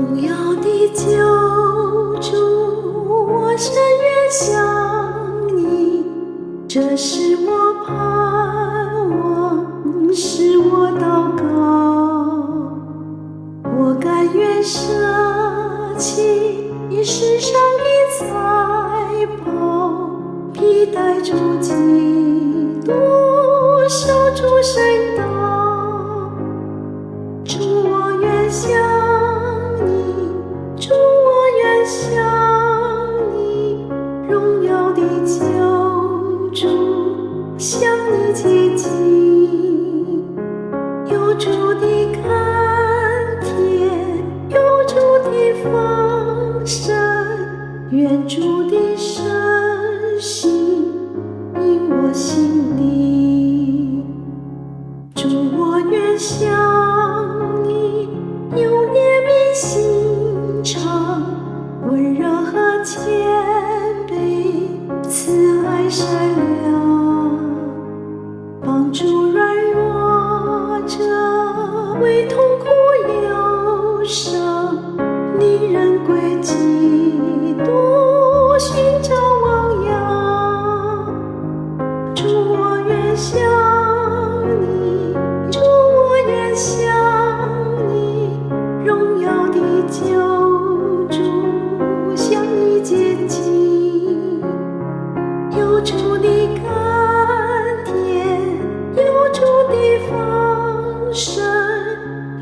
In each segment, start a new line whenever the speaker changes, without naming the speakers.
荣耀的救主，我深愿想你，这是我盼望，是我祷告。我甘愿舍弃世上的财宝，披戴主基督，守主圣道。主，我愿想你，主，我愿想你，荣耀的救主，向你接近。有主的甘甜，有主的丰盛，愿主的圣心引我心里。主，我愿想你，有怜悯心肠，温柔和谦卑，慈爱善良，帮助软弱者，为痛苦忧伤，你人归基督，寻找汪洋。主，我愿想你，主，我愿想你，荣耀的救主，向你接近。有主的甘甜，有主的丰盛，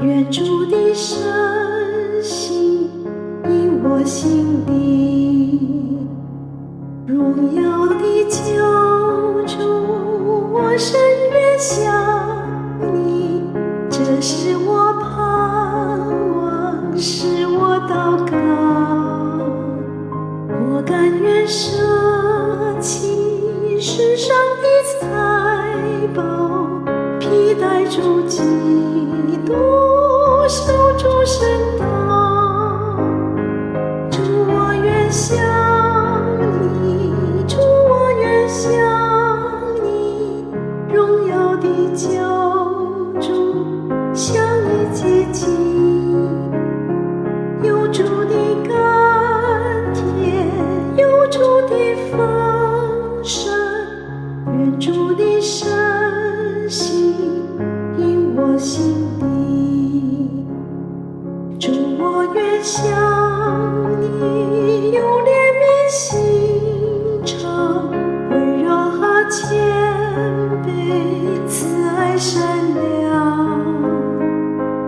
愿主的圣心引我心里。荣耀的救主，我深愿想你，这是我盼望，是我祷告。我甘愿舍弃世上的财宝，披戴主基督，守主圣道。主，我愿想你，主，我愿想你，荣耀的救主，向你接近。有主的甘甜，有主的丰盛，愿主的圣心引我心里。主，我愿想你，有怜悯心肠，温柔和谦卑，慈爱善良，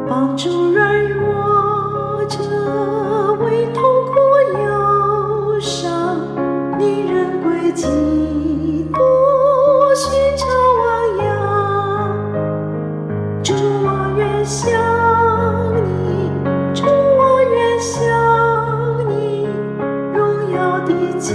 帮助软弱者，为痛苦忧伤，你人归基督，寻找汪洋。主，我愿想你，主，我愿想你，荣耀的救